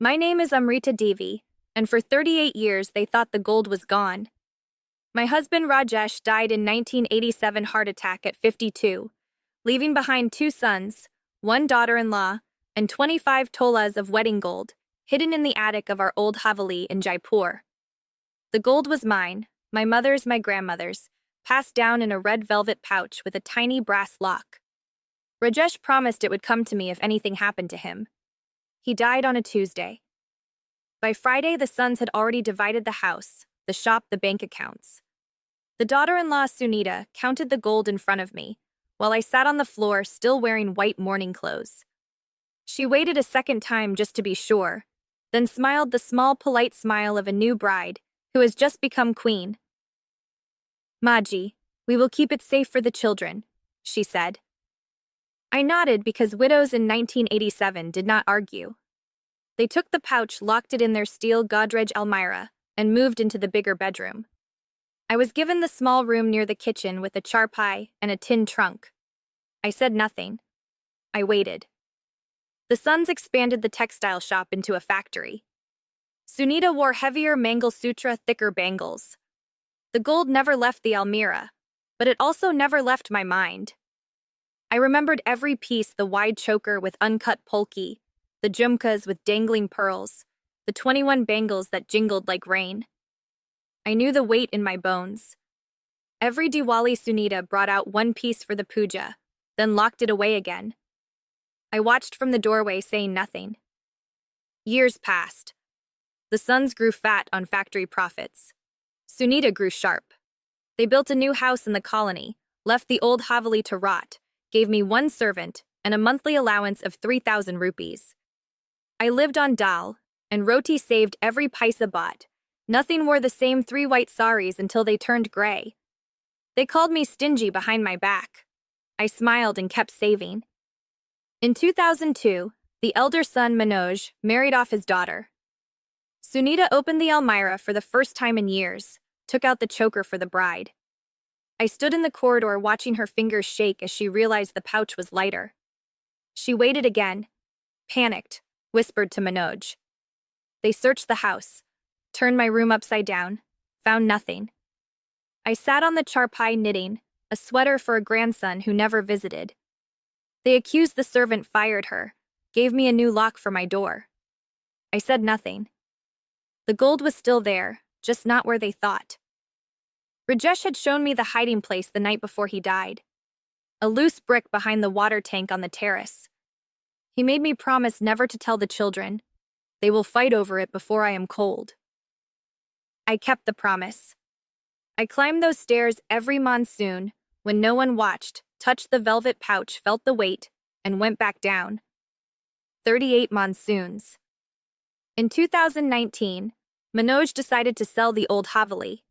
My name is Amrita Devi, and for 38 years they thought the gold was gone. My husband Rajesh died in 1987 heart attack at 52, leaving behind two sons, one daughter-in-law, and 25 tolas of wedding gold, hidden in the attic of our old Haveli in Jaipur. The gold was mine, my mother's, my grandmother's, passed down in a red velvet pouch with a tiny brass lock. Rajesh promised it would come to me if anything happened to him. He died on a Tuesday. By Friday, the sons had already divided the house, the shop, the bank accounts. The daughter-in-law, Sunita, counted the gold in front of me, while I sat on the floor still wearing white mourning clothes. She waited a second time just to be sure, then smiled the small, polite smile of a new bride who has just become queen. "Maji, we will keep it safe for the children," she said. I nodded because widows in 1987 did not argue. They took the pouch, locked it in their steel Godrej almirah, and moved into the bigger bedroom. I was given the small room near the kitchen with a charpai and a tin trunk. I said nothing. I waited. The sons expanded the textile shop into a factory. Sunita wore heavier Mangalsutra, thicker bangles. The gold never left the almirah, but it also never left my mind. I remembered every piece: the wide choker with uncut polki, the jhumkas with dangling pearls, the 21 bangles that jingled like rain. I knew the weight in my bones. Every Diwali, Sunita brought out one piece for the puja, then locked it away again. I watched from the doorway, saying nothing. Years passed. The sons grew fat on factory profits. Sunita grew sharp. They built a new house in the colony, left the old Haveli to rot, gave me one servant, and a monthly allowance of 3,000 rupees. I lived on dal, and roti saved every paisa bought. Nothing wore the same 3 white saris until they turned gray. They called me stingy behind my back. I smiled and kept saving. In 2002, the elder son Manoj married off his daughter. Sunita opened the almirah for the first time in years, took out the choker for the bride. I stood in the corridor watching her fingers shake as she realized the pouch was lighter. She waited again, panicked, whispered to Manoj. They searched the house, turned my room upside down, found nothing. I sat on the charpai knitting, a sweater for a grandson who never visited. They accused the servant, fired her, gave me a new lock for my door. I said nothing. The gold was still there, just not where they thought. Rajesh had shown me the hiding place the night before he died. A loose brick behind the water tank on the terrace. He made me promise never to tell the children. They will fight over it before I am cold. I kept the promise. I climbed those stairs every monsoon, when no one watched, touched the velvet pouch, felt the weight, and went back down. 38 monsoons. In 2019, Manoj decided to sell the old Haveli.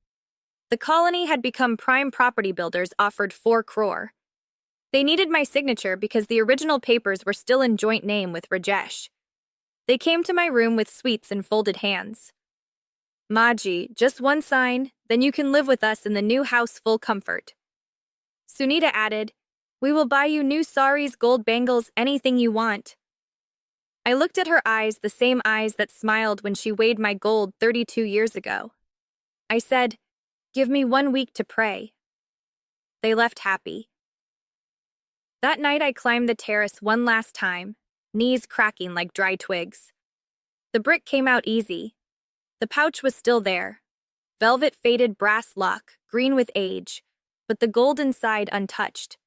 The colony had become prime property builders, offered 4 crore. They needed my signature because the original papers were still in joint name with Rajesh. They came to my room with sweets and folded hands. "Maji, just one sign, then you can live with us in the new house, full comfort." Sunita added, "We will buy you new saris, gold bangles, anything you want." I looked at her eyes, the same eyes that smiled when she weighed my gold 32 years ago. I said, "Give me 1 week to pray." They left happy. That night I climbed the terrace one last time, knees cracking like dry twigs. The brick came out easy. The pouch was still there. Velvet faded brass lock, green with age, but the gold inside untouched.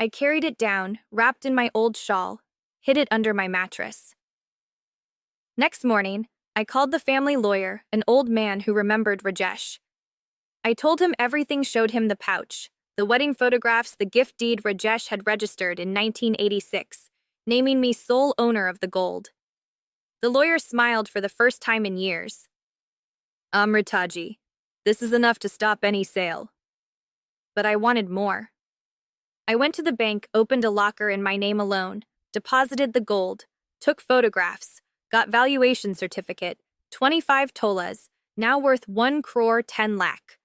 I carried it down, wrapped in my old shawl, hid it under my mattress. Next morning, I called the family lawyer, an old man who remembered Rajesh. I told him everything, showed him the pouch, the wedding photographs, the gift deed Rajesh had registered in 1986, naming me sole owner of the gold. The lawyer smiled for the first time in years. "Amritaji, this is enough to stop any sale." But I wanted more. I went to the bank, opened a locker in my name alone, deposited the gold, took photographs, got valuation certificate, 25 tolas, now worth 1 crore 10 lakh.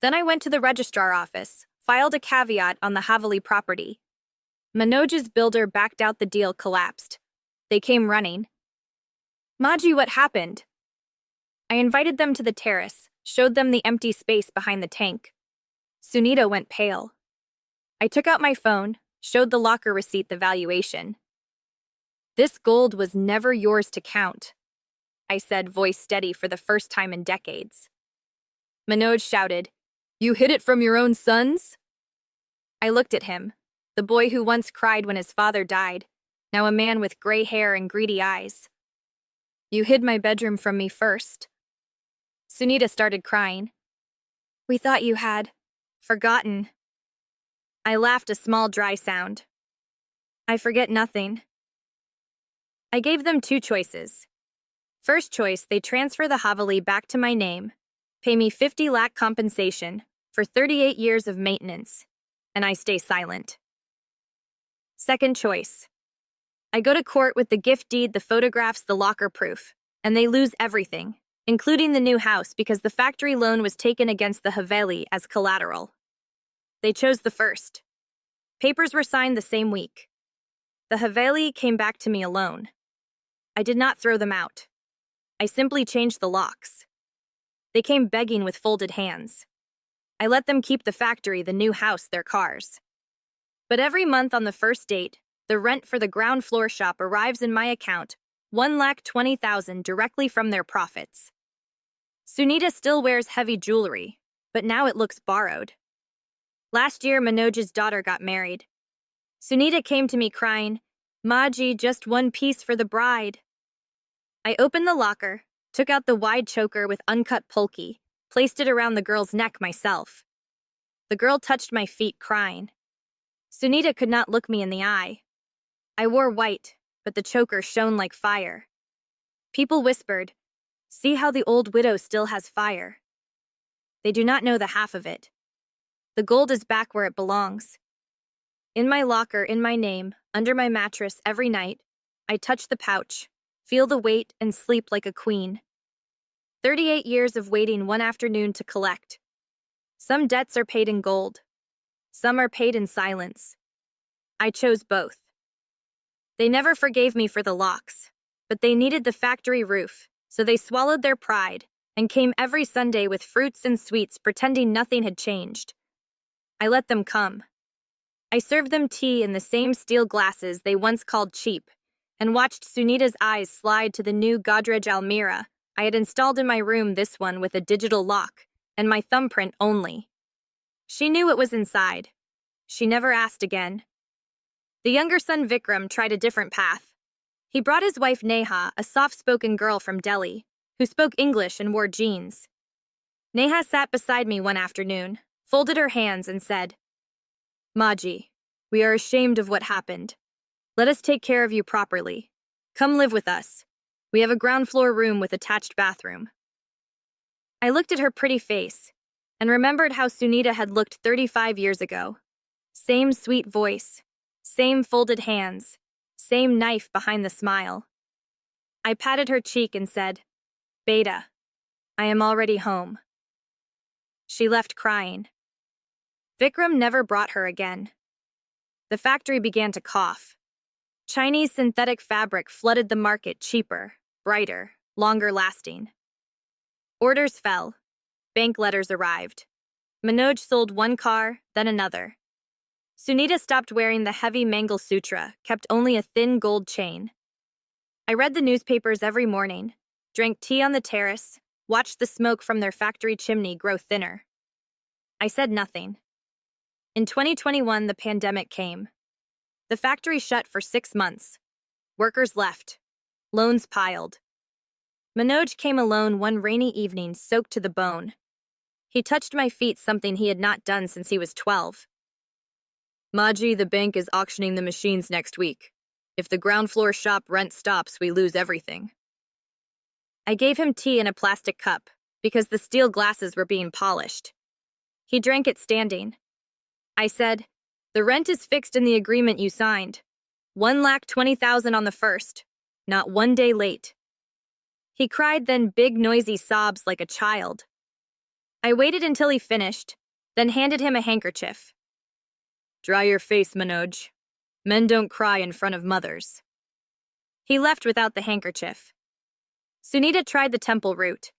Then I went to the registrar office, filed a caveat on the Haveli property. Manoj's builder backed out, the deal collapsed. They came running. Maji, what happened? I invited them to the terrace, showed them the empty space behind the tank. Sunita went pale. I took out my phone, showed the locker receipt the valuation. This gold was never yours to count, I said, voice steady for the first time in decades. Manoj shouted, You hid it from your own sons? I looked at him, the boy who once cried when his father died, now a man with gray hair and greedy eyes. You hid my bedroom from me first. Sunita started crying. We thought you had forgotten. I laughed a small dry sound. I forget nothing. I gave them two choices. First choice, they transfer the Haveli back to my name, pay me 50 lakh compensation for 38 years of maintenance, and I stay silent. Second choice, I go to court with the gift deed, the photographs, the locker proof, and they lose everything, including the new house because the factory loan was taken against the Haveli as collateral. They chose the first. Papers were signed the same week. The Haveli came back to me alone. I did not throw them out. I simply changed the locks. They came begging with folded hands. I let them keep the factory, the new house, their cars. But every month on the first date, the rent for the ground floor shop arrives in my account, 1,20,000 directly from their profits. Sunita still wears heavy jewelry, but now it looks borrowed. Last year, Manoj's daughter got married. Sunita came to me crying, Maji, just one piece for the bride. I opened the locker, took out the wide choker with uncut polki, placed it around the girl's neck myself. The girl touched my feet, crying. Sunita could not look me in the eye. I wore white, but the choker shone like fire. People whispered, See how the old widow still has fire. They do not know the half of it. The gold is back where it belongs. In my locker, in my name, under my mattress every night, I touch the pouch, feel the weight, and sleep like a queen. 38 years of waiting one afternoon to collect. Some debts are paid in gold. Some are paid in silence. I chose both. They never forgave me for the locks, but they needed the factory roof, so they swallowed their pride and came every Sunday with fruits and sweets, pretending nothing had changed. I let them come. I served them tea in the same steel glasses they once called cheap, and watched Sunita's eyes slide to the new Godrej Almirah I had installed in my room, this one with a digital lock, and my thumbprint only. She knew what was inside. She never asked again. The younger son Vikram tried a different path. He brought his wife Neha, a soft-spoken girl from Delhi, who spoke English and wore jeans. Neha sat beside me one afternoon, folded her hands and said, Maji, we are ashamed of what happened. Let us take care of you properly. Come live with us. We have a ground floor room with attached bathroom. I looked at her pretty face and remembered how Sunita had looked 35 years ago. Same sweet voice, same folded hands, same knife behind the smile. I patted her cheek and said, Beta, I am already home. She left crying. Vikram never brought her again. The factory began to cough. Chinese synthetic fabric flooded the market, cheaper, brighter, longer lasting. Orders fell. Bank letters arrived. Manoj sold one car, then another. Sunita stopped wearing the heavy Mangal Sutra, kept only a thin gold chain. I read the newspapers every morning, drank tea on the terrace, watched the smoke from their factory chimney grow thinner. I said nothing. In 2021, the pandemic came. The factory shut for 6 months. Workers left. Loans piled. Manoj came alone one rainy evening, soaked to the bone. He touched my feet, something he had not done since he was 12. Maji, the bank is auctioning the machines next week. If the ground floor shop rent stops, we lose everything. I gave him tea in a plastic cup, because the steel glasses were being polished. He drank it standing. I said, The rent is fixed in the agreement you signed. 1,20,000 on the first, not one day late. He cried, then big noisy sobs like a child. I waited until he finished, then handed him a handkerchief. Dry your face, Manoj. Men don't cry in front of mothers. He left without the handkerchief. Sunita tried the temple route.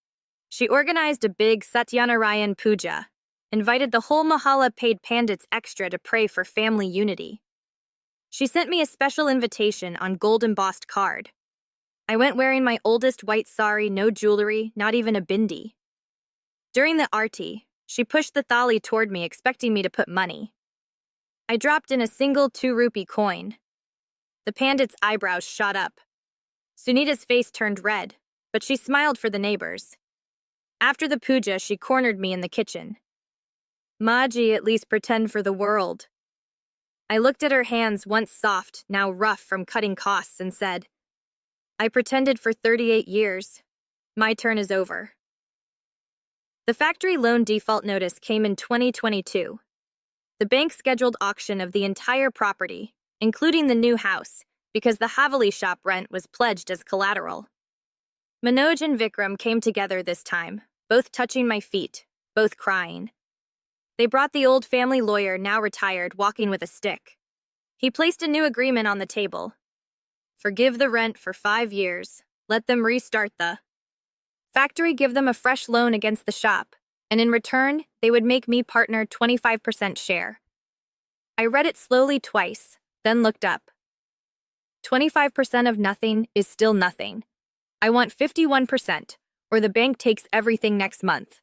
She organized a big Satyanarayan puja, invited the whole Mahalla, paid pandits extra to pray for family unity. She sent me a special invitation on gold-embossed card. I went wearing my oldest white sari, no jewelry, not even a bindi. During the arti, she pushed the thali toward me, expecting me to put money. I dropped in a single 2 rupee coin. The pandit's eyebrows shot up. Sunita's face turned red, but she smiled for the neighbors. After the puja, she cornered me in the kitchen. Maji, at least pretend for the world. I looked at her hands, once soft, now rough from cutting costs, and said, I pretended for 38 years. My turn is over. The factory loan default notice came in 2022. The bank scheduled auction of the entire property, including the new house, because the Haveli shop rent was pledged as collateral. Manoj and Vikram came together this time, both touching my feet, both crying. They brought the old family lawyer, now retired, walking with a stick. He placed a new agreement on the table. Forgive the rent for 5 years. Let them restart the factory, give them a fresh loan against the shop, and in return, they would make me partner 25% share. I read it slowly twice, then looked up. 25% of nothing is still nothing. I want 51%, or the bank takes everything next month.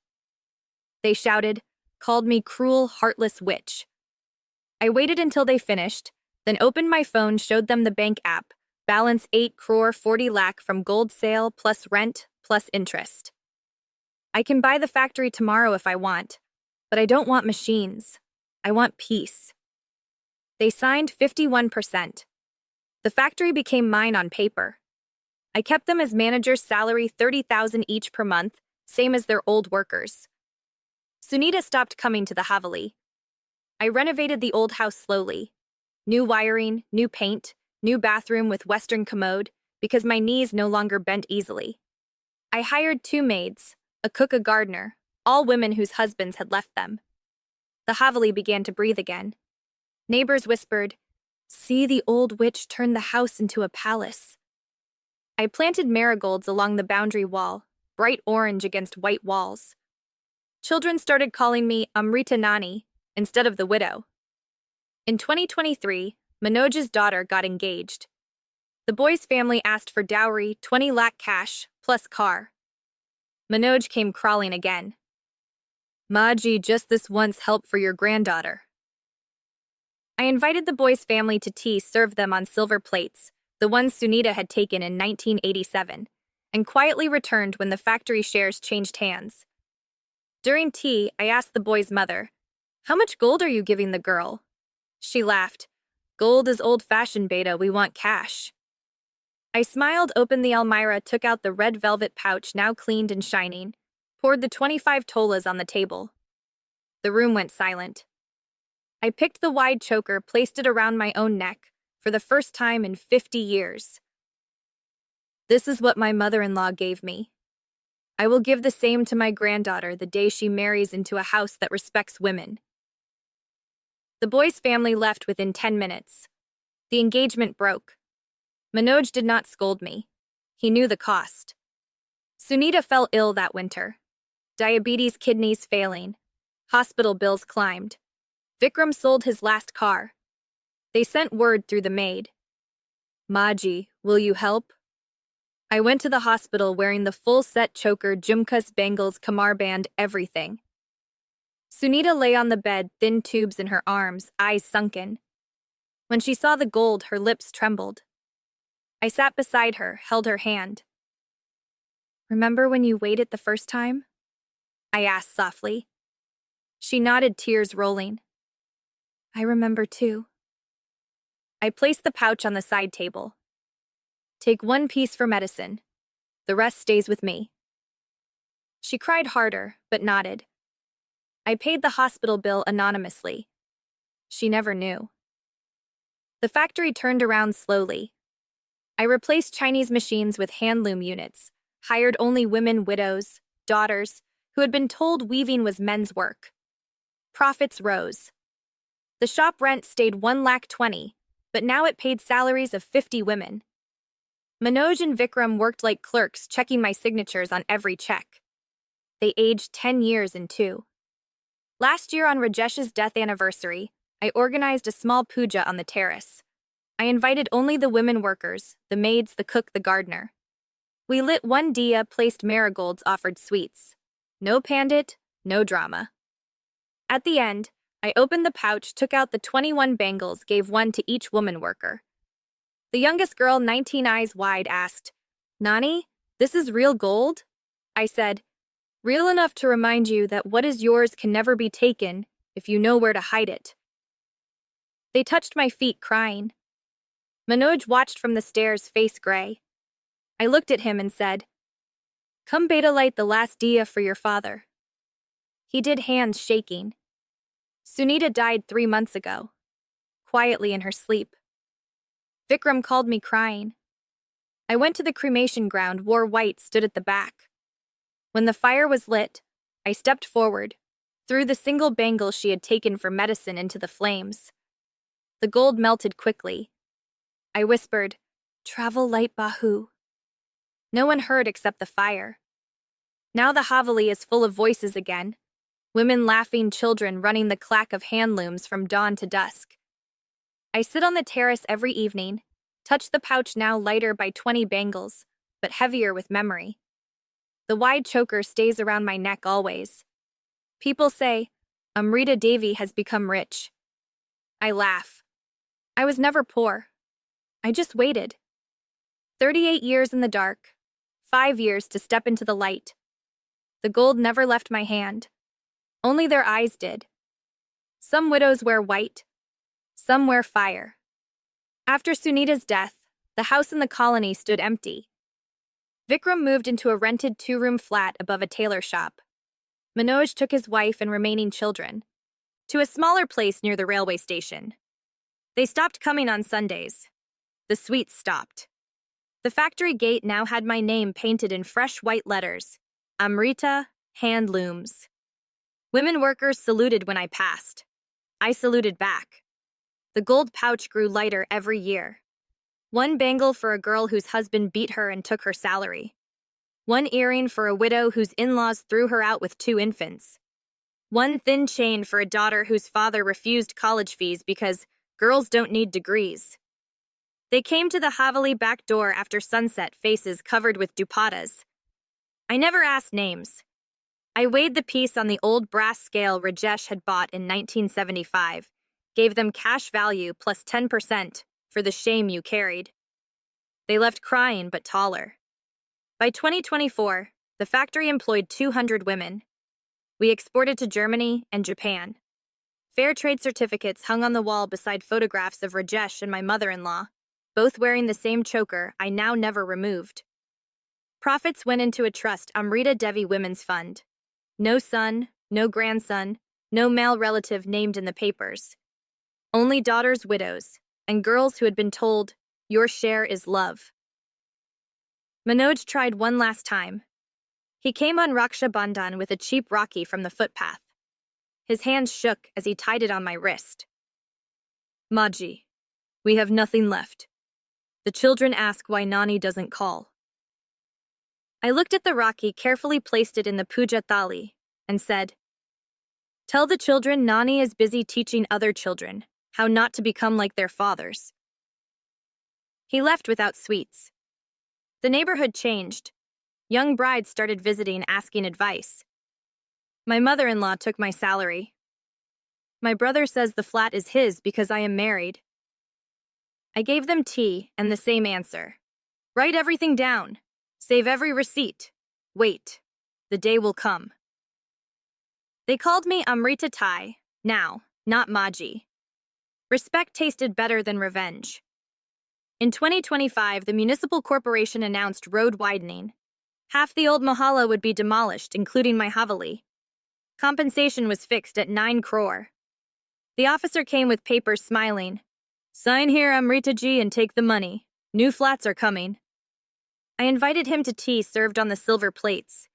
They shouted, called me cruel, heartless witch. I waited until they finished, then opened my phone, showed them the bank app, balance 8 crore 40 lakh from gold sale plus rent plus interest. I can buy the factory tomorrow if I want, but I don't want machines. I want peace. They signed 51%. The factory became mine on paper. I kept them as manager's salary, 30,000 each per month, same as their old workers. Sunita stopped coming to the Haveli. I renovated the old house slowly. New wiring, new paint, new bathroom with western commode, because my knees no longer bent easily. I hired 2 maids, a cook, a gardener, all women whose husbands had left them. The Haveli began to breathe again. Neighbors whispered, see, the old witch turned the house into a palace. I planted marigolds along the boundary wall, bright orange against white walls. Children started calling me Amrita Nani instead of the widow. In 2023, Manoj's daughter got engaged. The boy's family asked for dowry, 20 lakh cash, plus car. Manoj came crawling again. Maji, just this once, help for your granddaughter. I invited the boy's family to tea, served them on silver plates, the ones Sunita had taken in 1987, and quietly returned when the factory shares changed hands. During tea, I asked the boy's mother, how much gold are you giving the girl? She laughed. Gold is old-fashioned, beta, we want cash. I smiled, opened the almirah, took out the red velvet pouch, now cleaned and shining, poured the 25 tolas on the table. The room went silent. I picked the wide choker, placed it around my own neck, for the first time in 50 years. This is what my mother-in-law gave me. I will give the same to my granddaughter the day she marries into a house that respects women. The boy's family left within 10 minutes. The engagement broke. Manoj did not scold me. He knew the cost. Sunita fell ill that winter. Diabetes, kidneys failing. Hospital bills climbed. Vikram sold his last car. They sent word through the maid. Maji, will you help? I went to the hospital wearing the full set choker, jumkas, bangles, kamar band, everything. Sunita lay on the bed, thin tubes in her arms, eyes sunken. When she saw the gold, her lips trembled. I sat beside her, held her hand. Remember when you weighed it the first time? I asked softly. She nodded, tears rolling. I remember too. I placed the pouch on the side table. Take 1 piece for medicine. The rest stays with me. She cried harder, but nodded. I paid the hospital bill anonymously. She never knew. The factory turned around slowly. I replaced Chinese machines with handloom units, hired only women, widows, daughters, who had been told weaving was men's work. Profits rose. The shop rent stayed 1,20,000, but now it paid salaries of 50 women. Manoj and Vikram worked like clerks, checking my signatures on every check. They aged 10 years in two. Last year on Rajesh's death anniversary, I organized a small puja on the terrace. I invited only the women workers, the maids, the cook, the gardener. We lit one diya, placed marigolds, offered sweets. No pandit, no drama. At the end, I opened the pouch, took out the 21 bangles, gave one to each woman worker. The youngest girl, 19 eyes wide, asked, "Nani, this is real gold?" I said, "Real enough to remind you that what is yours can never be taken if you know where to hide it." They touched my feet, crying. Manoj watched from the stairs, face gray. I looked at him and said, "Come beta light the last diya for your father." He did, hands shaking. Sunita died 3 months ago, quietly in her sleep. Vikram called me crying. I went to the cremation ground, wore white, stood at the back. When the fire was lit, I stepped forward, threw the single bangle she had taken for medicine into the flames. The gold melted quickly. I whispered, "Travel light Bahu." No one heard except the fire. Now the Haveli is full of voices again. Women laughing, children running, the clack of hand looms from dawn to dusk. I sit on the terrace every evening, touch the pouch, now lighter by 20 bangles, but heavier with memory. The wide choker stays around my neck always. People say, Amrita Devi has become rich. I laugh. I was never poor. I just waited. 38 years in the dark, 5 years to step into the light. The gold never left my hand. Only their eyes did. Some widows wear white. Some wear fire. After Sunita's death, the house in the colony stood empty. Vikram moved into a rented 2-room flat above a tailor shop. Manoj took his wife and remaining children to a smaller place near the railway station. They stopped coming on Sundays. The sweets stopped. The factory gate now had my name painted in fresh white letters, Amrita Handlooms. Women workers saluted when I passed. I saluted back. The gold pouch grew lighter every year. 1 bangle for a girl whose husband beat her and took her salary. 1 earring for a widow whose in-laws threw her out with 2 infants. 1 thin chain for a daughter whose father refused college fees because girls don't need degrees. They came to the Haveli back door after sunset, faces covered with dupattas. I never asked names. I weighed the piece on the old brass scale Rajesh had bought in 1975, gave them cash value plus 10% for the shame you carried. They left crying but taller. By 2024, the factory employed 200 women. We exported to Germany and Japan. Fair trade certificates hung on the wall beside photographs of Rajesh and my mother-in-law, both wearing the same choker I now never removed. Profits went into a trust, Amrita Devi Women's Fund. No son, no grandson, no male relative named in the papers. Only daughters, widows, and girls who had been told, "Your share is love." Manoj tried one last time. He came on Raksha Bandhan with a cheap Rakhi from the footpath. His hands shook as he tied it on my wrist. "Maji, we have nothing left. The children ask why Nani doesn't call." I looked at the Rakhi, carefully placed it in the puja thali, and said, "Tell the children Nani is busy teaching other children how not to become like their fathers." He left without sweets. The neighborhood changed. Young brides started visiting, asking advice. My mother-in-law took my salary. My brother says the flat is his because I am married. I gave them tea and the same answer. Write everything down. Save every receipt. Wait. The day will come. They called me Amrita Thai, now, not Maji. Respect tasted better than revenge. In 2025, the municipal corporation announced road widening. Half the old mohalla would be demolished, including my Haveli. Compensation was fixed at 9 crore. The officer came with papers, smiling. "Sign here, Amrita ji, and take the money. New flats are coming." I invited him to tea served on the silver plates.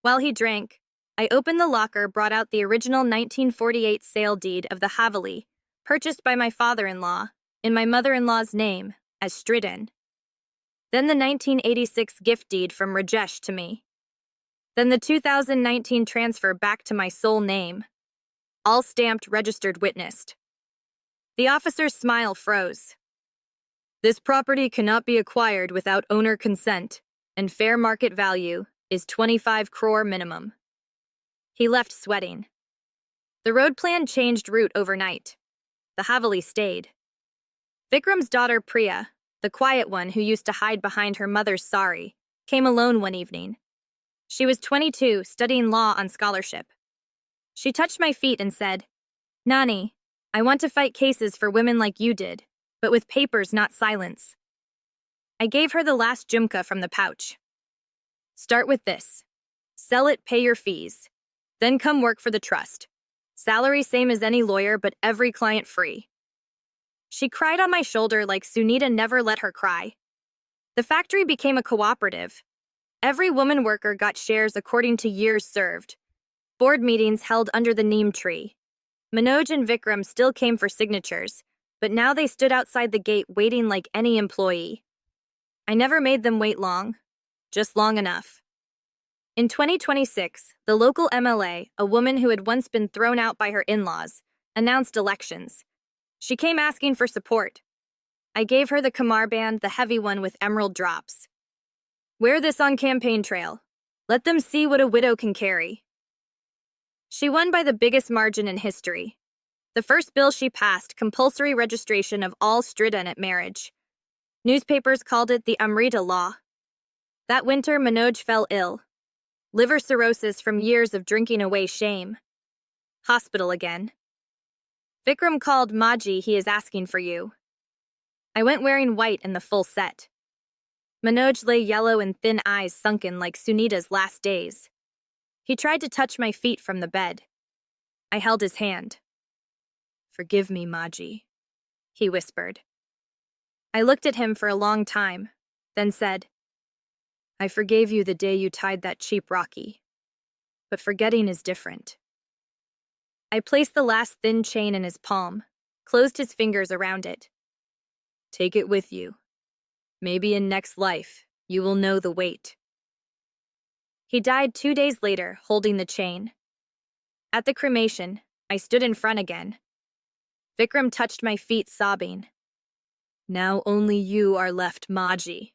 While he drank, I opened the locker, brought out the original 1948 sale deed of the Haveli, purchased by my father-in-law, in my mother-in-law's name, as Stridden. Then the 1986 gift deed from Rajesh to me. Then the 2019 transfer back to my sole name. All stamped, registered, witnessed. The officer's smile froze. This property cannot be acquired without owner consent, and fair market value is 25 crore minimum. He left sweating. The road plan changed route overnight. The Haveli stayed. Vikram's daughter Priya, the quiet one who used to hide behind her mother's sari, came alone one evening. She was 22, studying law on scholarship. She touched my feet and said, "Nani, I want to fight cases for women like you did, but with papers, not silence." I gave her the last jumka from the pouch. Start with this. Sell it, pay your fees. Then come work for the trust. Salary same as any lawyer, but every client free. She cried on my shoulder like Sunita never let her cry. The factory became a cooperative. Every woman worker got shares according to years served. Board meetings held under the neem tree. Manoj and Vikram still came for signatures, but now they stood outside the gate waiting like any employee. I never made them wait long, just long enough. In 2026, the local MLA, a woman who had once been thrown out by her in-laws, announced elections. She came asking for support. I gave her the Kamar band, the heavy one with emerald drops. Wear this on campaign trail. Let them see what a widow can carry. She won by the biggest margin in history. The first bill she passed, compulsory registration of all strident at marriage. Newspapers called it the Amrita Law. That winter, Manoj fell ill. Liver cirrhosis from years of drinking away shame. Hospital again. Vikram called Maji, he is asking for you. I went wearing white and the full set. Manoj lay yellow and thin eyes sunken like Sunita's last days. He tried to touch my feet from the bed. I held his hand. Forgive me, Maji, he whispered. I looked at him for a long time, then said, I forgave you the day you tied that cheap Rocky. But forgetting is different. I placed the last thin chain in his palm, closed his fingers around it. Take it with you. Maybe in next life, you will know the weight. He died 2 days later, holding the chain. At the cremation, I stood in front again. Vikram touched my feet, sobbing. Now only you are left, Maji.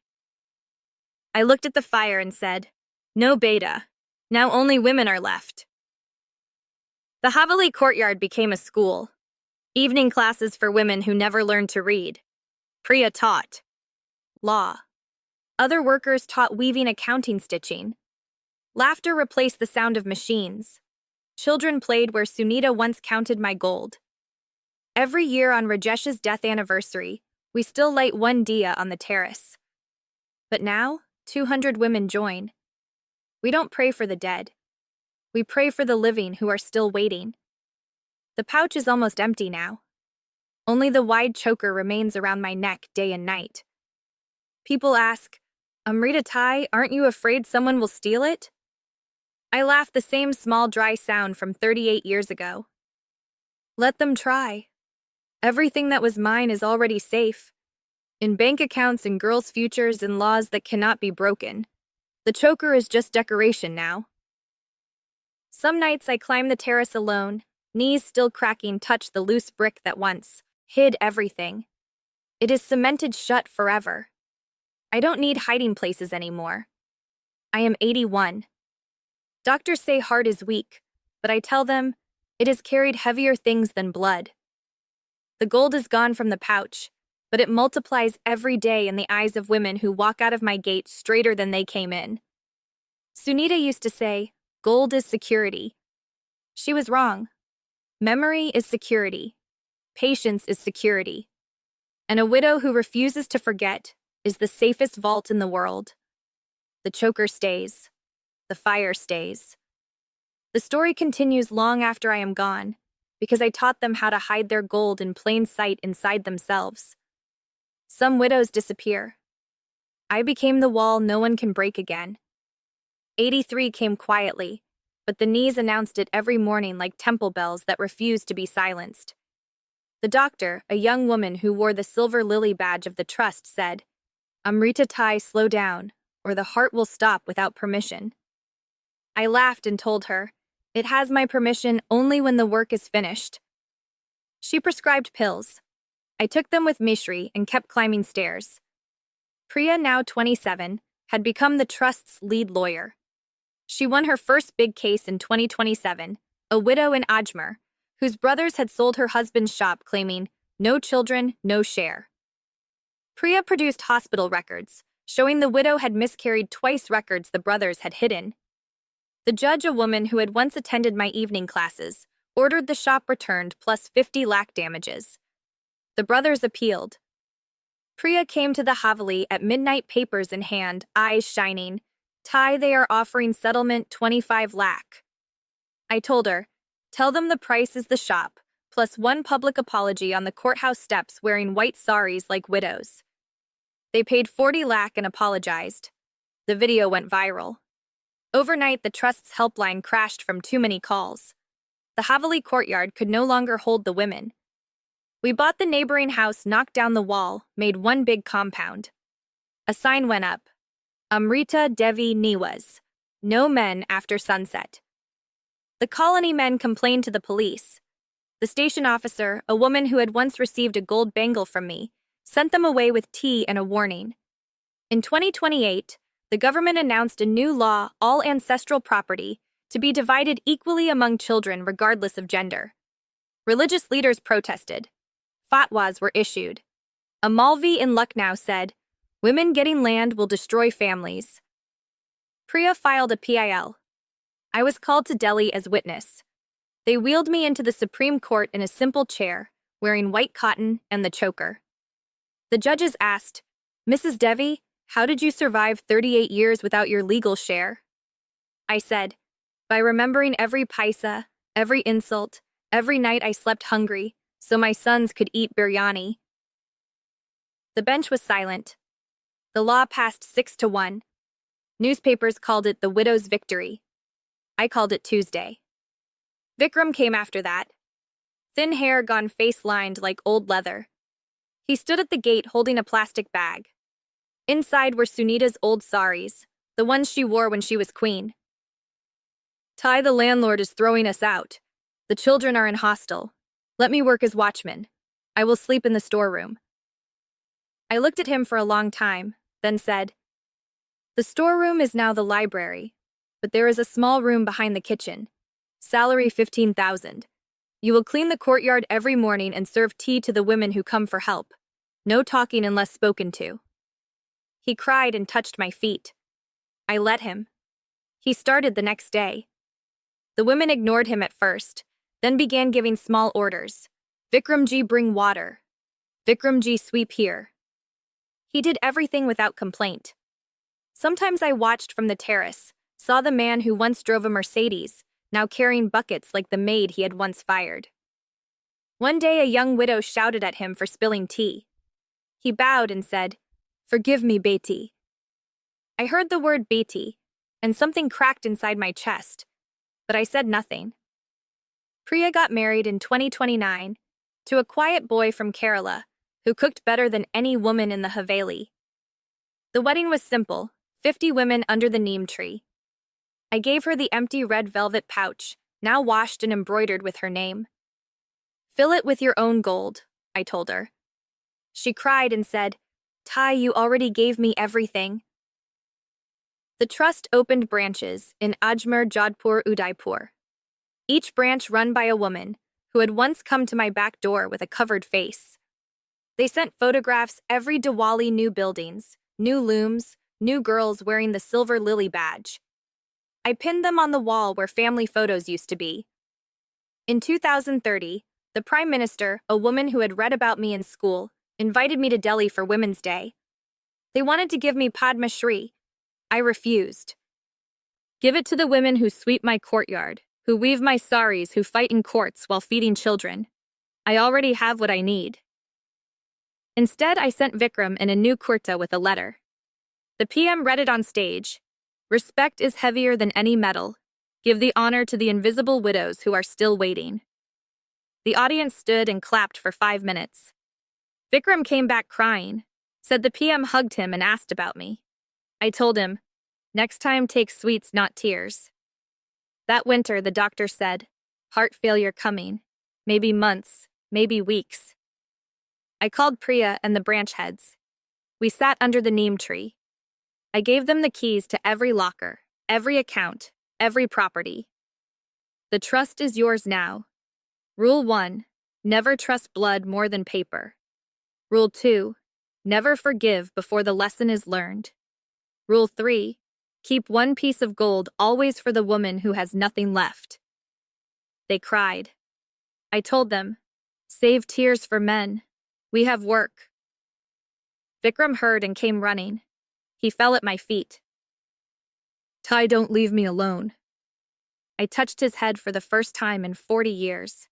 I looked at the fire and said, No, Beta. Now only women are left. The Haveli courtyard became a school. Evening classes for women who never learned to read. Priya taught law. Other workers taught weaving, accounting, stitching. Laughter replaced the sound of machines. Children played where Sunita once counted my gold. Every year on Rajesh's death anniversary, we still light one diya on the terrace. But now, 200 women join. We don't pray for the dead. We pray for the living who are still waiting. The pouch is almost empty now. Only the wide choker remains around my neck day and night. People ask, Amrita Tai, aren't you afraid someone will steal it? I laugh, the same small dry sound from 38 years ago. Let them try. Everything that was mine is already safe. In bank accounts and girls' futures and laws that cannot be broken. The choker is just decoration now. Some nights I climb the terrace alone, knees still cracking, touch the loose brick that once hid everything. It is cemented shut forever. I don't need hiding places anymore. I am 81. Doctors say heart is weak, but I tell them it has carried heavier things than blood. The gold is gone from the pouch, but it multiplies every day in the eyes of women who walk out of my gate straighter than they came in. Sunita used to say, gold is security. She was wrong. Memory is security. Patience is security. And a widow who refuses to forget is the safest vault in the world. The choker stays. The fire stays. The story continues long after I am gone, because I taught them how to hide their gold in plain sight inside themselves. Some widows disappear. I became the wall no one can break again. 83 came quietly, but the knees announced it every morning like temple bells that refused to be silenced. The doctor, a young woman who wore the silver lily badge of the trust, said, Amrita Tai, slow down, or the heart will stop without permission. I laughed and told her, it has my permission only when the work is finished. She prescribed pills. I took them with Mishri and kept climbing stairs. Priya, now 27, had become the trust's lead lawyer. She won her first big case in 2027, a widow in Ajmer, whose brothers had sold her husband's shop claiming, no children, no share. Priya produced hospital records, showing the widow had miscarried twice, records the brothers had hidden. The judge, a woman who had once attended my evening classes, ordered the shop returned plus 50 lakh damages. The brothers appealed. Priya came to the Haveli at midnight, papers in hand, eyes shining. Tai, they are offering settlement 25 lakh. I told her, tell them the price is the shop, plus one public apology on the courthouse steps wearing white saris like widows. They paid 40 lakh and apologized. The video went viral. Overnight, the trust's helpline crashed from too many calls. The Haveli courtyard could no longer hold the women. We bought the neighboring house, knocked down the wall, made one big compound. A sign went up. Amrita Devi Niwas. No men after sunset. The colony men complained to the police. The station officer, a woman who had once received a gold bangle from me, sent them away with tea and a warning. In 2028, the government announced a new law, all ancestral property, to be divided equally among children regardless of gender. Religious leaders protested. Fatwas were issued. A Maulvi in Lucknow said, women getting land will destroy families. Priya filed a PIL. I was called to Delhi as witness. They wheeled me into the Supreme Court in a simple chair, wearing white cotton and the choker. The judges asked, Mrs. Devi, how did you survive 38 years without your legal share? I said, by remembering every paisa, every insult, every night I slept hungry, so my sons could eat biryani. The bench was silent. The law passed 6-1. Newspapers called it the widow's victory. I called it Tuesday. Vikram came after that. Thin hair gone face-lined like old leather. He stood at the gate holding a plastic bag. Inside were Sunita's old saris, the ones she wore when she was queen. Tai, the landlord is throwing us out. The children are in hostel. Let me work as watchman. I will sleep in the storeroom. I looked at him for a long time, then said, the storeroom is now the library, but there is a small room behind the kitchen. Salary 15,000. You will clean the courtyard every morning and serve tea to the women who come for help. No talking unless spoken to. He cried and touched my feet. I let him. He started the next day. The women ignored him at first, then began giving small orders. Vikramji, bring water. Vikramji, sweep here. He did everything without complaint. Sometimes I watched from the terrace, saw the man who once drove a Mercedes, now carrying buckets like the maid he had once fired. One day a young widow shouted at him for spilling tea. He bowed and said, forgive me, Beti. I heard the word Beti, and something cracked inside my chest, but I said nothing. Priya got married in 2029 to a quiet boy from Kerala who cooked better than any woman in the Haveli. The wedding was simple, 50 women under the neem tree. I gave her the empty red velvet pouch, now washed and embroidered with her name. Fill it with your own gold, I told her. She cried and said, Tai, you already gave me everything. The trust opened branches in Ajmer, Jodhpur, Udaipur. Each branch run by a woman who had once come to my back door with a covered face. They sent photographs every Diwali, new buildings, new looms, new girls wearing the silver lily badge. I pinned them on the wall where family photos used to be. In 2030, the Prime Minister, a woman who had read about me in school, invited me to Delhi for Women's Day. They wanted to give me Padma Shri. I refused. Give it to the women who sweep my courtyard, who weave my saris, who fight in courts while feeding children. I already have what I need. Instead, I sent Vikram in a new kurta with a letter. The PM read it on stage. Respect is heavier than any medal. Give the honor to the invisible widows who are still waiting. The audience stood and clapped for 5 minutes. Vikram came back crying. Said the PM hugged him and asked about me. I told him, next time take sweets, not tears. That winter, the doctor said, heart failure coming. Maybe months, maybe weeks. I called Priya and the branch heads. We sat under the neem tree. I gave them the keys to every locker, every account, every property. The trust is yours now. Rule 1, never trust blood more than paper. Rule 2, never forgive before the lesson is learned. Rule 3, keep one piece of gold always for the woman who has nothing left. They cried. I told them, save tears for men. We have work. Vikram heard and came running. He fell at my feet. Ty, don't leave me alone. I touched his head for the first time in 40 years.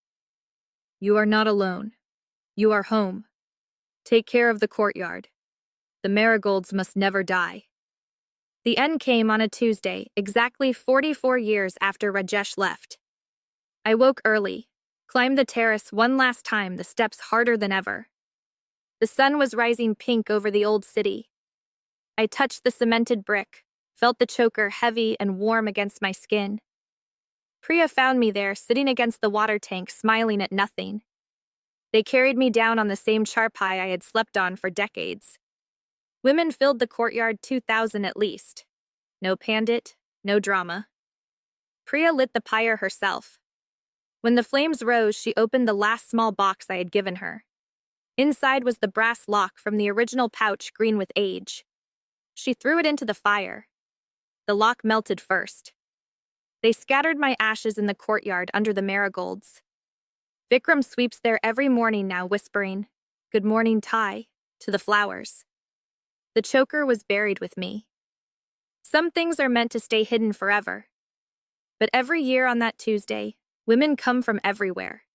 You are not alone. You are home. Take care of the courtyard. The marigolds must never die. The end came on a Tuesday, exactly 44 years after Rajesh left. I woke early, climbed the terrace one last time, the steps harder than ever. The sun was rising pink over the old city. I touched the cemented brick, felt the choker heavy and warm against my skin. Priya found me there, sitting against the water tank, smiling at nothing. They carried me down on the same charpai I had slept on for decades. Women filled the courtyard, 2,000 at least. No pandit, no drama. Priya lit the pyre herself. When the flames rose, she opened the last small box I had given her. Inside was the brass lock from the original pouch, green with age. She threw it into the fire. The lock melted first. They scattered my ashes in the courtyard under the marigolds. Vikram sweeps there every morning now, whispering, "Good morning, Ty," to the flowers. The choker was buried with me. Some things are meant to stay hidden forever. But every year on that Tuesday, women come from everywhere.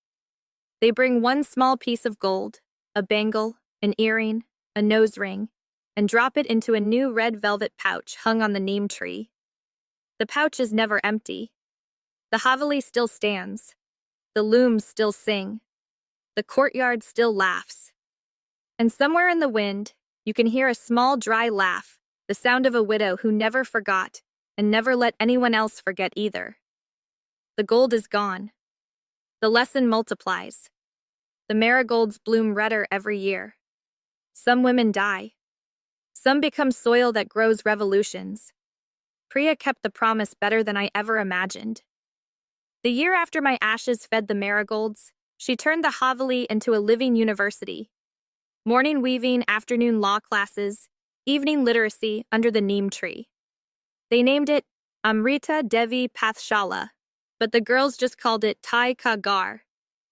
They bring one small piece of gold, a bangle, an earring, a nose ring, and drop it into a new red velvet pouch hung on the neem tree. The pouch is never empty. The Haveli still stands. The looms still sing. The courtyard still laughs. And somewhere in the wind, you can hear a small dry laugh, the sound of a widow who never forgot and never let anyone else forget either. The gold is gone. The lesson multiplies. The marigolds bloom redder every year. Some women die. Some become soil that grows revolutions. Priya kept the promise better than I ever imagined. The year after my ashes fed the marigolds, she turned the Haveli into a living university. Morning weaving, afternoon law classes, evening literacy under the neem tree. They named it Amrita Devi Pathshala, but the girls just called it Thai Kagar.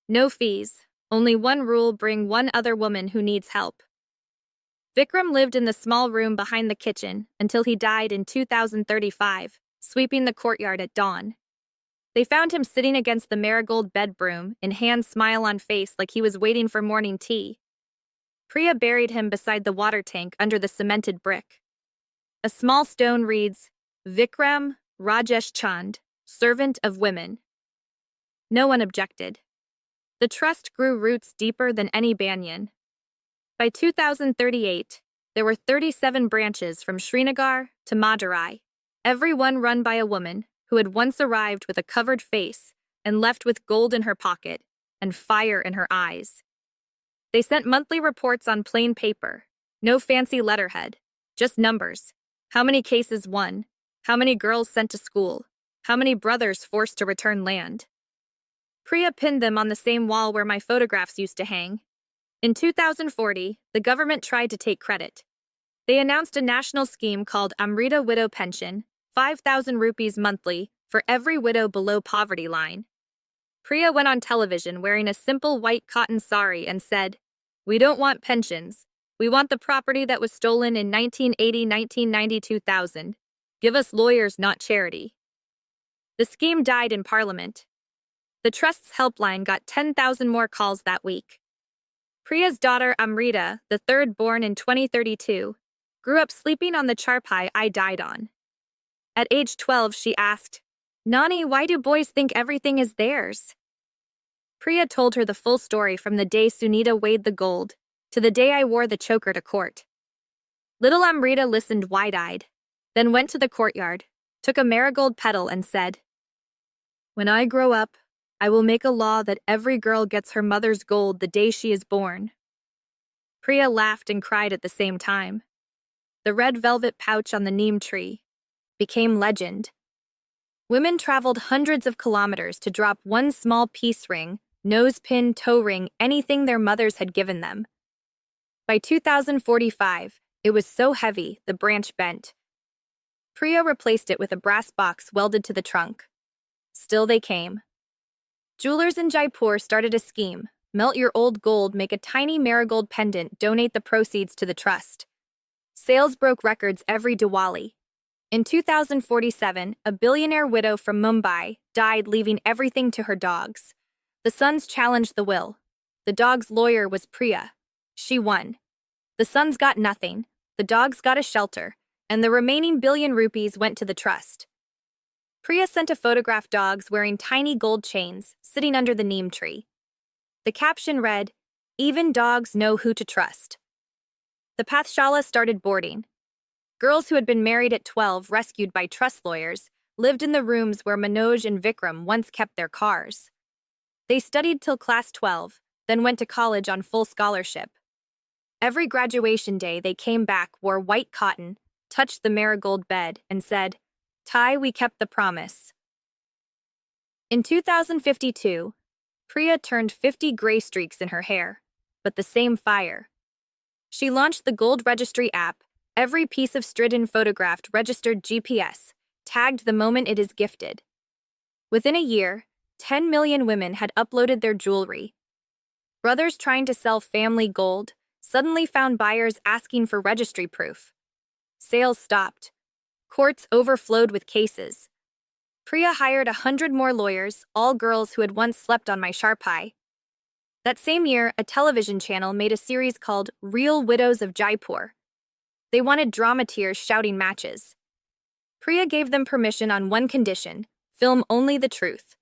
No fees, only one rule: bring one other woman who needs help. Vikram lived in the small room behind the kitchen until he died in 2035, sweeping the courtyard at dawn. They found him sitting against the marigold bed broom, in hand, smile on face, like he was waiting for morning tea. Priya buried him beside the water tank under the cemented brick. A small stone reads, Vikram Rajesh Chand, servant of women. No one objected. The trust grew roots deeper than any banyan. By 2038, there were 37 branches from Srinagar to Madurai, every one run by a woman who had once arrived with a covered face and left with gold in her pocket and fire in her eyes. They sent monthly reports on plain paper, no fancy letterhead, just numbers. How many cases won? How many girls sent to school? How many brothers forced to return land? Priya pinned them on the same wall where my photographs used to hang. In 2040, the government tried to take credit. They announced a national scheme called Amrita Widow Pension, 5,000 rupees monthly for every widow below poverty line. Priya went on television wearing a simple white cotton sari and said, "We don't want pensions. We want the property that was stolen in 1980, 1990, 2000. Give us lawyers, not charity." The scheme died in Parliament. The Trust's helpline got 10,000 more calls that week. Priya's daughter Amrita, the third born in 2032, grew up sleeping on the charpai I died on. At age 12, she asked, "Nani, why do boys think everything is theirs?" Priya told her the full story from the day Sunita weighed the gold to the day I wore the choker to court. Little Amrita listened wide-eyed, then went to the courtyard, took a marigold petal and said, "When I grow up, I will make a law that every girl gets her mother's gold the day she is born." Priya laughed and cried at the same time. The red velvet pouch on the neem tree became legend. Women traveled hundreds of kilometers to drop one small peace ring, nose pin, toe ring, anything their mothers had given them. By 2045, it was so heavy the branch bent. Priya replaced it with a brass box welded to the trunk. Still they came. Jewelers in Jaipur started a scheme: melt your old gold, make a tiny marigold pendant, donate the proceeds to the trust. Sales broke records every Diwali. In 2047, a billionaire widow from Mumbai died, leaving everything to her dogs. The sons challenged the will. The dog's lawyer was Priya. She won. The sons got nothing, the dogs got a shelter, and the remaining billion rupees went to the trust. Priya sent to photograph dogs wearing tiny gold chains, sitting under the neem tree. The caption read, "Even dogs know who to trust." The Pathshala started boarding. Girls who had been married at 12, rescued by trust lawyers, lived in the rooms where Manoj and Vikram once kept their cars. They studied till class 12, then went to college on full scholarship. Every graduation day they came back, wore white cotton, touched the marigold bed, and said, "Tai, we kept the promise." In 2052, Priya turned 50 gray streaks in her hair, but the same fire. She launched the Gold Registry app. Every piece of stridin photographed registered GPS, tagged the moment it is gifted. Within a year, 10 million women had uploaded their jewelry. Brothers trying to sell family gold suddenly found buyers asking for registry proof. Sales stopped. Courts overflowed with cases. Priya hired 100 more lawyers, all girls who had once slept on my Sharpai. That same year, a television channel made a series called Real Widows of Jaipur. They wanted dramateers shouting matches. Priya gave them permission on one condition: film only the truth.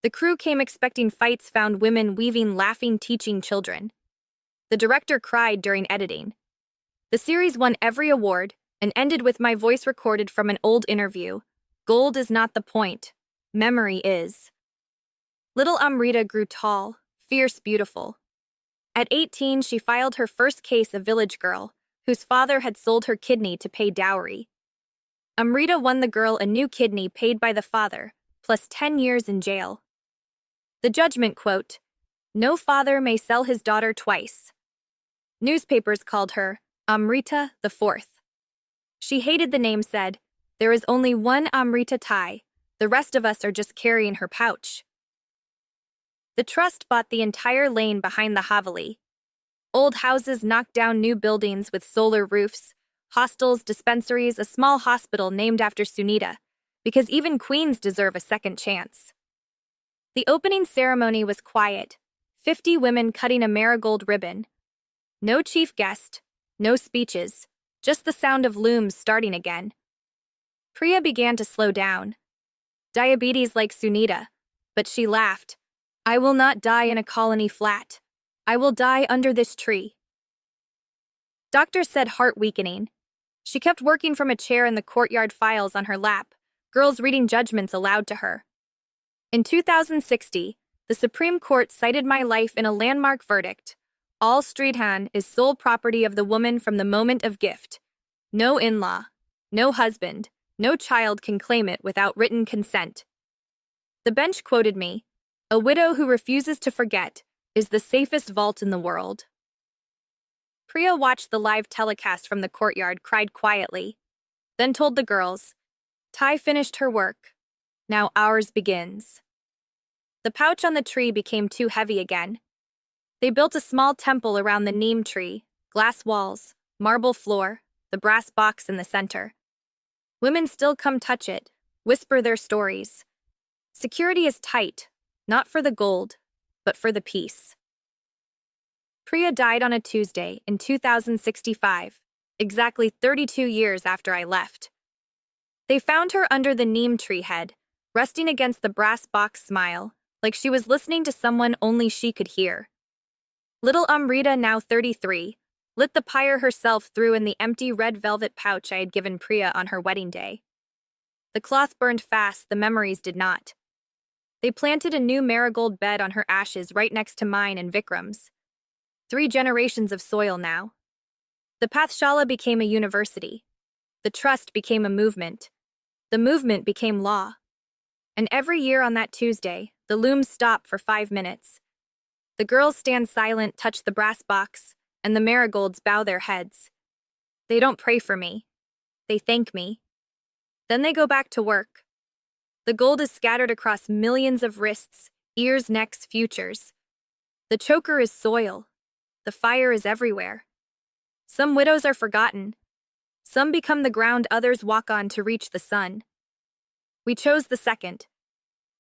The crew came expecting fights, found women weaving, laughing, teaching children. The director cried during editing. The series won every award and ended with my voice recorded from an old interview. "Gold is not the point. Memory is." Little Amrita grew tall, fierce, beautiful. At 18, she filed her first case, a village girl whose father had sold her kidney to pay dowry. Amrita won the girl a new kidney paid by the father, plus 10 years in jail. The judgment quote, "No father may sell his daughter twice." Newspapers called her Amrita the Fourth. She hated the name, said, "There is only one Amrita Tai. The rest of us are just carrying her pouch." The trust bought the entire lane behind the Haveli. Old houses knocked down new buildings with solar roofs, hostels, dispensaries, a small hospital named after Sunita, because even queens deserve a second chance. The opening ceremony was quiet, 50 women cutting a marigold ribbon. No chief guest, no speeches, just the sound of looms starting again. Priya began to slow down. Diabetes like Sunita, but she laughed. "I will not die in a colony flat. I will die under this tree." Doctors said heart weakening. She kept working from a chair in the courtyard, files on her lap, girls reading judgments aloud to her. In 2060, the Supreme Court cited my life in a landmark verdict. All Stridhan is sole property of the woman from the moment of gift. No in-law, no husband, no child can claim it without written consent. The bench quoted me, "A widow who refuses to forget is the safest vault in the world." Priya watched the live telecast from the courtyard, cried quietly, then told the girls, "Tai finished her work. Now ours begins." The pouch on the tree became too heavy again. They built a small temple around the neem tree, glass walls, marble floor, the brass box in the center. Women still come touch it, whisper their stories. Security is tight, not for the gold, but for the peace. Priya died on a Tuesday in 2065, exactly 32 years after I left. They found her under the neem tree head, resting against the brass box, smile, like she was listening to someone only she could hear. Little Amrita, now 33, lit the pyre herself through in the empty red velvet pouch I had given Priya on her wedding day. The cloth burned fast, the memories did not. They planted a new marigold bed on her ashes right next to mine and Vikram's. 3 generations of soil now. The Pathshala became a university. The trust became a movement. The movement became law. And every year on that Tuesday, the looms stop for 5 minutes. The girls stand silent, touch the brass box, and the marigolds bow their heads. They don't pray for me. They thank me. Then they go back to work. The gold is scattered across millions of wrists, ears, necks, futures. The choker is soil. The fire is everywhere. Some widows are forgotten. Some become the ground others walk on to reach the sun. We chose the second,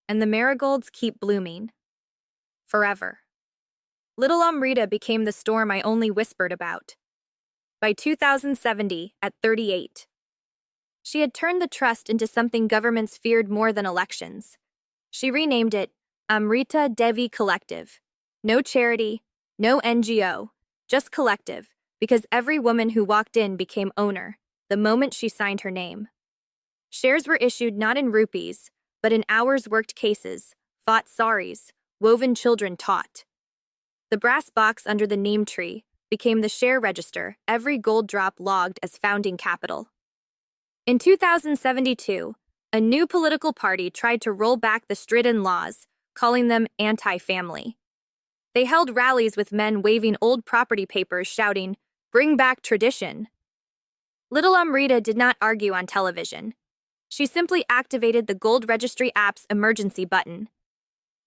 and the marigolds keep blooming. Forever. Little Amrita became the storm I only whispered about. By 2070, at 38, she had turned the trust into something governments feared more than elections. She renamed it Amrita Devi Collective. No charity, no NGO, just collective, because every woman who walked in became owner the moment she signed her name. Shares were issued not in rupees, but in hours-worked cases, fought saris, woven children taught. The brass box under the neem tree became the share register, every gold drop logged as founding capital. In 2072, a new political party tried to roll back the stricken laws, calling them anti-family. They held rallies with men waving old property papers shouting, "Bring back tradition." Little Amrita did not argue on television. She simply activated the Gold Registry app's emergency button.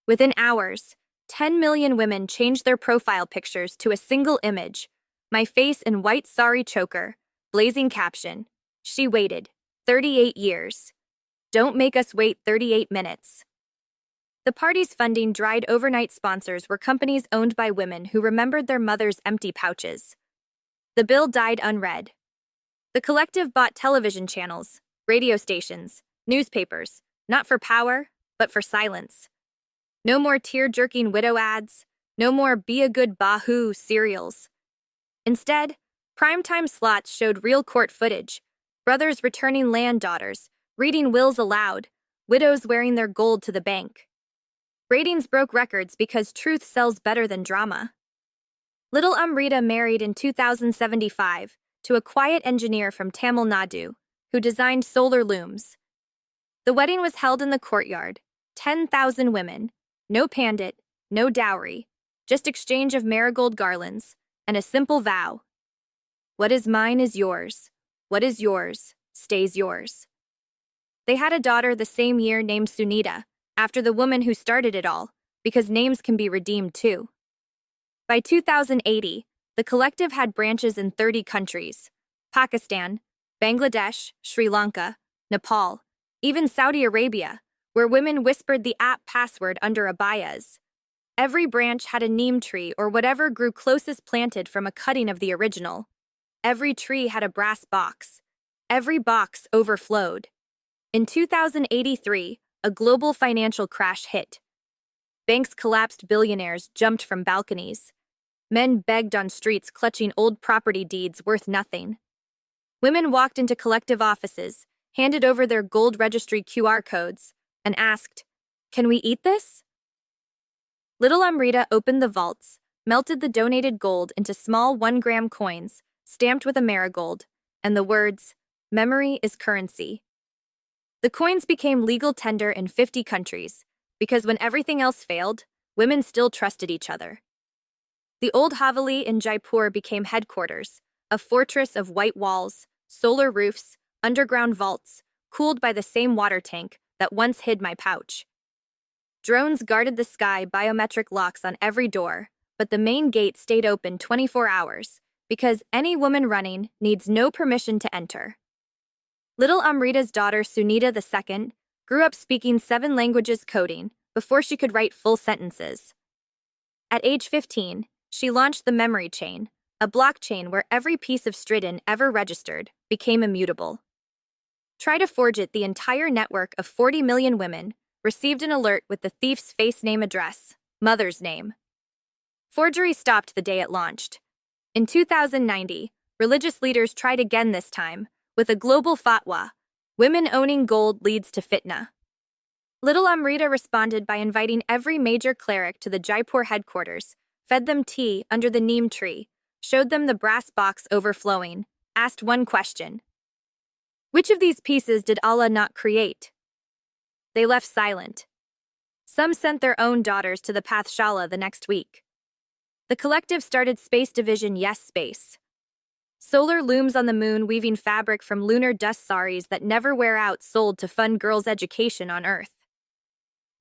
Within hours, 10 million women changed their profile pictures to a single image, my face in white sari choker, blazing caption, "She waited 38 years. Don't make us wait 38 minutes." The party's funding dried overnight sponsors were companies owned by women who remembered their mothers' empty pouches. The bill died unread. The collective bought television channels, radio stations, newspapers, not for power, but for silence. No more tear-jerking widow ads, no more Be a Good Bahu serials. Instead, primetime slots showed real court footage, brothers returning land daughters, reading wills aloud, widows wearing their gold to the bank. Ratings broke records because truth sells better than drama. Little Amrita married in 2075 to a quiet engineer from Tamil Nadu who designed solar looms. The wedding was held in the courtyard, 10,000 women, no pandit, no dowry, just exchange of marigold garlands, and a simple vow. What is mine is yours. What is yours stays yours. They had a daughter the same year named Sunita, after the woman who started it all, because names can be redeemed too. By 2080, the collective had branches in 30 countries: Pakistan, Bangladesh, Sri Lanka, Nepal, even Saudi Arabia, where women whispered the app password under abayas. Every branch had a neem tree or whatever grew closest planted from a cutting of the original. Every tree had a brass box. Every box overflowed. In 2083, a global financial crash hit. Banks collapsed, billionaires jumped from balconies. Men begged on streets clutching old property deeds worth nothing. Women walked into collective offices, handed over their gold registry QR codes, and asked, "Can we eat this?" Little Amrita opened the vaults, melted the donated gold into small 1-gram coins, stamped with a marigold, and the words, "Memory is currency." The coins became legal tender in 50 countries, because when everything else failed, women still trusted each other. The old Haveli in Jaipur became headquarters, a fortress of white walls, solar roofs, underground vaults, cooled by the same water tank that once hid my pouch. Drones guarded the sky, biometric locks on every door, but the main gate stayed open 24 hours, because any woman running needs no permission to enter. Little Amrita's daughter Sunita II grew up speaking 7 languages coding before she could write full sentences. At age 15, she launched the memory chain, a blockchain where every piece of stridden ever registered became immutable. Try to forge it, the entire network of 40 million women received an alert with the thief's face, name, address, mother's name. Forgery stopped the day it launched. In 2090, religious leaders tried again this time, with a global fatwa: women owning gold leads to fitna. Little Amrita responded by inviting every major cleric to the Jaipur headquarters, fed them tea under the neem tree, showed them the brass box overflowing, asked one question: which of these pieces did Allah not create? They left silent. Some sent their own daughters to the Pathshala the next week. The collective started Space Division Yes Space. Solar looms on the moon weaving fabric from lunar dust saris that never wear out sold to fund girls' education on Earth.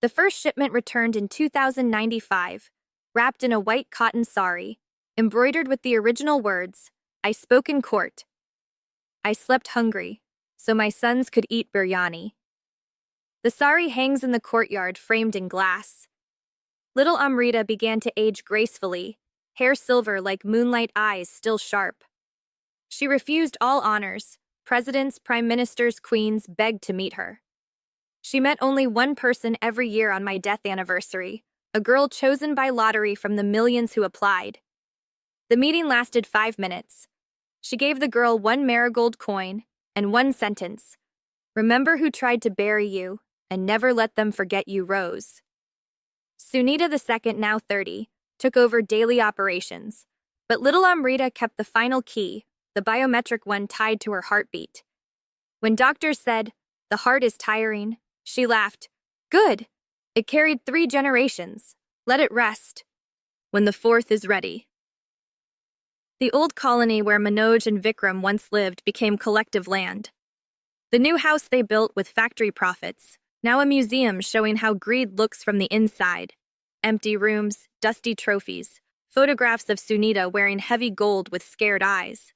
The first shipment returned in 2095, wrapped in a white cotton sari, embroidered with the original words, "I spoke in court. I slept hungry, so my sons could eat biryani." The sari hangs in the courtyard framed in glass. Little Amrita began to age gracefully, hair silver like moonlight, eyes still sharp. She refused all honors. Presidents, prime ministers, queens begged to meet her. She met only one person every year on my death anniversary, a girl chosen by lottery from the millions who applied. The meeting lasted 5 minutes. She gave the girl one marigold coin and one sentence: "Remember who tried to bury you, and never let them forget you rose." Sunita II, now 30, took over daily operations, but little Amrita kept the final key, the biometric one tied to her heartbeat. When doctors said, "The heart is tiring," she laughed. "Good. It carried 3 generations. Let it rest when the 4th is ready." The old colony where Manoj and Vikram once lived became collective land. The new house they built with factory profits, now a museum showing how greed looks from the inside. Empty rooms, dusty trophies, photographs of Sunita wearing heavy gold with scared eyes.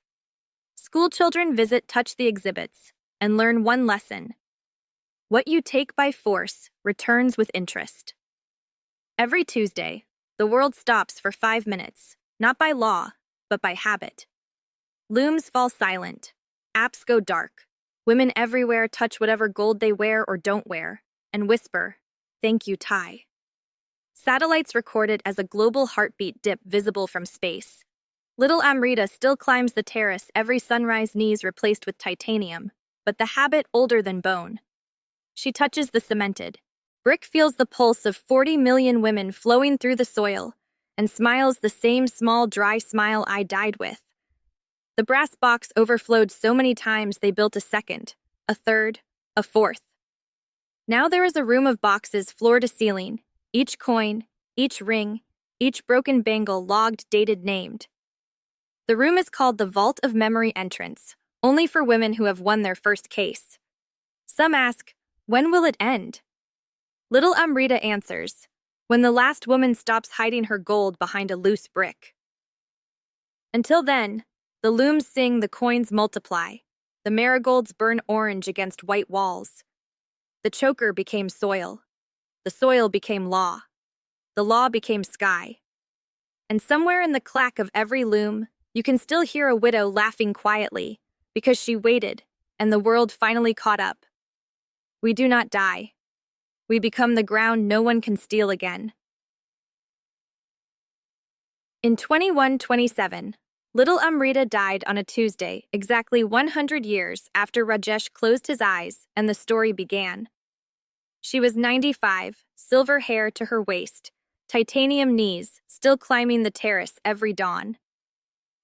School children touch the exhibits, and learn one lesson: what you take by force returns with interest. Every Tuesday, the world stops for 5 minutes, not by law, but by habit. Looms fall silent. Apps go dark. Women everywhere touch whatever gold they wear or don't wear, and whisper, "Thank you, Thai." Satellites record it as a global heartbeat dip visible from space. Little Amrita still climbs the terrace every sunrise, knees replaced with titanium, but the habit older than bone. She touches the cemented brick, feels the pulse of 40 million women flowing through the soil, and smiles the same small, dry smile I died with. The brass box overflowed so many times they built a second, a third, a fourth. Now there is a room of boxes floor to ceiling, each coin, each ring, each broken bangle logged, dated, named. The room is called the Vault of Memory Entrance, only for women who have won their first case. Some ask, when will it end? Little Amrita answers, when the last woman stops hiding her gold behind a loose brick. Until then, the looms sing, the coins multiply, the marigolds burn orange against white walls. The choker became soil. The soil became law. The law became sky. And somewhere in the clack of every loom, you can still hear a widow laughing quietly, because she waited, and the world finally caught up. We do not die. We become the ground no one can steal again. In 2127, little Amrita died on a Tuesday, exactly 100 years after Rajesh closed his eyes and the story began. She was 95, silver hair to her waist, titanium knees, still climbing the terrace every dawn.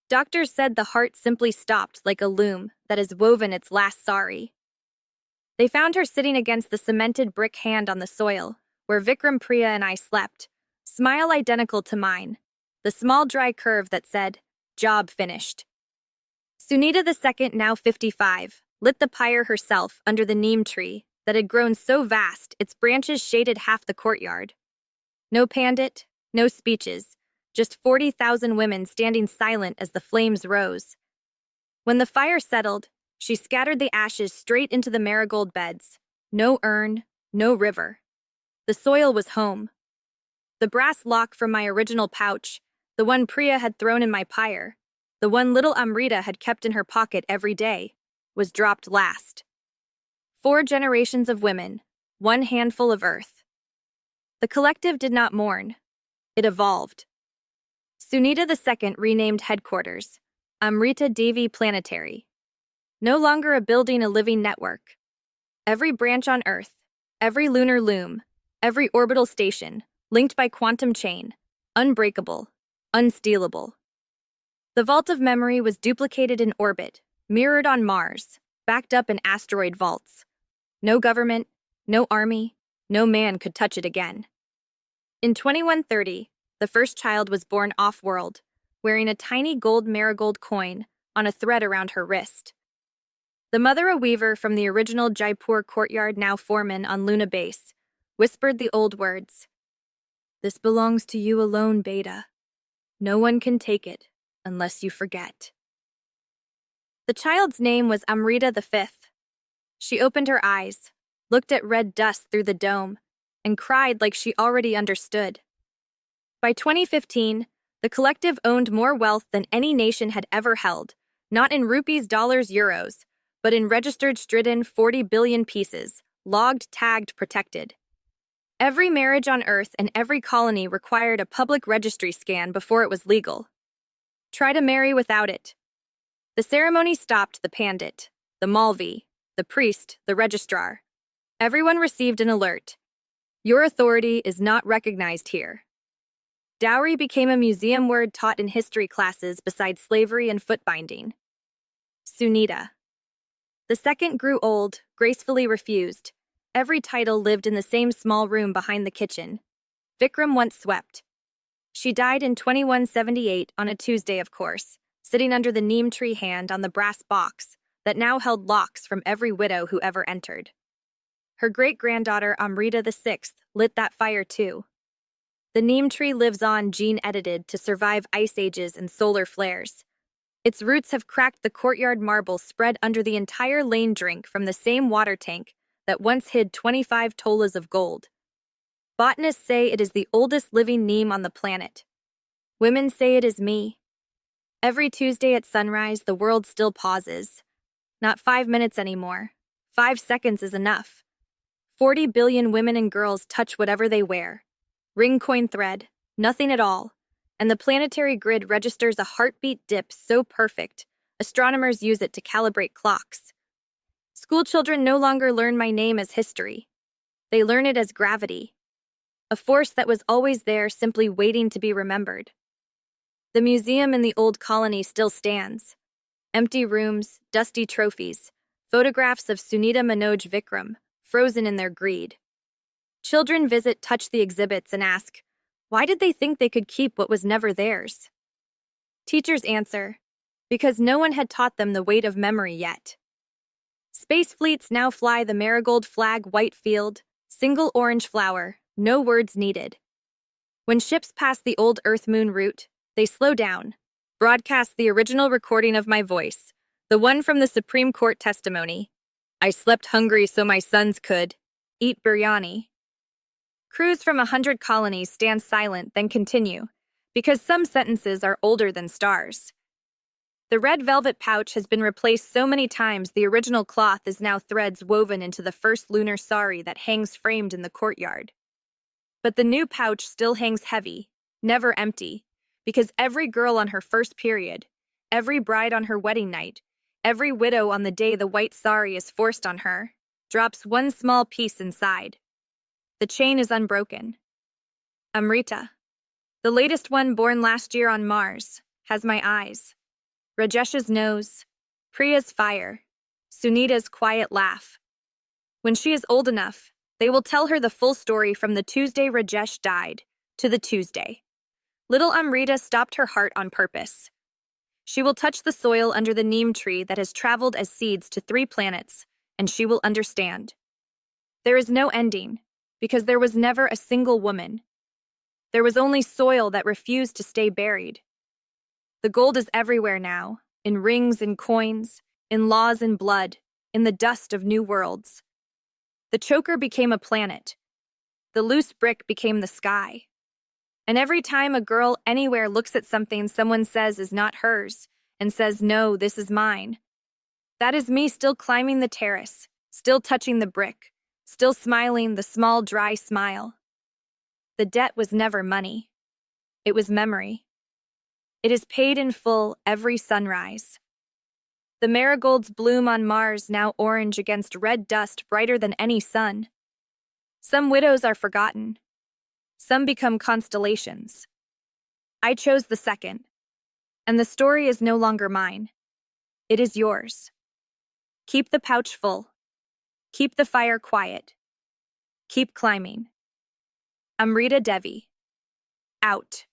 Doctors said the heart simply stopped like a loom that has woven its last sari. They found her sitting against the cemented brick hand on the soil, where Vikram, Priya, and I slept, smile identical to mine, the small dry curve that said, "Job finished." Sunita II, now 55, lit the pyre herself under the neem tree that had grown so vast its branches shaded half the courtyard. No pandit, no speeches, just 40,000 women standing silent as the flames rose. When the fire settled, she scattered the ashes straight into the marigold beds. No urn, no river. The soil was home. The brass lock from my original pouch, the one Priya had thrown in my pyre, the one little Amrita had kept in her pocket every day, was dropped last. 4 generations of women, one handful of earth. The collective did not mourn. It evolved. Sunita II renamed headquarters, Amrita Devi Planetary. No longer a building, a living network. Every branch on Earth, every lunar loom, every orbital station, linked by quantum chain, unbreakable, unstealable. The vault of memory was duplicated in orbit, mirrored on Mars, backed up in asteroid vaults. No government, no army, no man could touch it again. In 2130, the first child was born off-world, wearing a tiny gold marigold coin on a thread around her wrist. The mother, a weaver from the original Jaipur courtyard, now foreman on Luna Base, whispered the old words. "This belongs to you alone, Beta. No one can take it unless you forget." The child's name was Amrita V. She opened her eyes, looked at red dust through the dome, and cried like she already understood. By 2015, the collective owned more wealth than any nation had ever held, not in rupees, dollars, euros, but in registered stridden 40 billion pieces, logged, tagged, protected. Every marriage on Earth and every colony required a public registry scan before it was legal. Try to marry without it. The ceremony stopped the pandit, the Malvi, the priest, the registrar. Everyone received an alert. Your authority is not recognized here. Dowry became a museum word taught in history classes beside slavery and foot binding. Sunita. The second grew old, gracefully refused. Every title lived in the same small room behind the kitchen. Vikram once swept. She died in 2178 on a Tuesday, of course, sitting under the neem tree hand on the brass box that now held locks from every widow who ever entered. Her great-granddaughter Amrita VI lit that fire too. The neem tree lives on, gene-edited to survive ice ages and solar flares. Its roots have cracked the courtyard marble spread under the entire lane drink from the same water tank that once hid 25 tolas of gold. Botanists say it is the oldest living neem on the planet. Women say it is me. Every Tuesday at sunrise, the world still pauses. Not 5 minutes anymore. 5 seconds is enough. 40 billion women and girls touch whatever they wear. Ring, coin, thread, nothing at all. And the planetary grid registers a heartbeat dip so perfect, astronomers use it to calibrate clocks. School children no longer learn my name as history. They learn it as gravity, a force that was always there, simply waiting to be remembered. The museum in the old colony still stands. Empty rooms, dusty trophies, photographs of Sunita Manoj Vikram, frozen in their greed. Children visit, touch the exhibits, and ask, why did they think they could keep what was never theirs? Teachers answer, because no one had taught them the weight of memory yet. Space fleets now fly the marigold flag, white field, single orange flower, no words needed. When ships pass the old Earth-Moon route, they slow down, broadcast the original recording of my voice, the one from the Supreme Court testimony. I slept hungry so my sons could eat biryani. Crews from 100 colonies stand silent, then continue, because some sentences are older than stars. The red velvet pouch has been replaced so many times the original cloth is now threads woven into the first lunar sari that hangs framed in the courtyard. But the new pouch still hangs heavy, never empty, because every girl on her first period, every bride on her wedding night, every widow on the day the white sari is forced on her, drops one small piece inside. The chain is unbroken. Amrita, the latest one born last year on Mars, has my eyes. Rajesh's nose, Priya's fire, Sunita's quiet laugh. When she is old enough, they will tell her the full story from the Tuesday Rajesh died to the Tuesday. Little Amrita stopped her heart on purpose. She will touch the soil under the neem tree that has traveled as seeds to 3 planets, and she will understand. There is no ending, because there was never a single woman. There was only soil that refused to stay buried. The gold is everywhere now, in rings and coins, in laws and blood, in the dust of new worlds. The choker became a planet. The loose brick became the sky. And every time a girl anywhere looks at something someone says is not hers, and says, no, this is mine, that is me still climbing the terrace, still touching the brick, still smiling the small, dry smile. The debt was never money. It was memory. It is paid in full every sunrise. The marigolds bloom on Mars, now orange against red dust brighter than any sun. Some widows are forgotten. Some become constellations. I chose the second, and the story is no longer mine. It is yours. Keep the pouch full. Keep the fire quiet. Keep climbing. Amrita Devi. Out.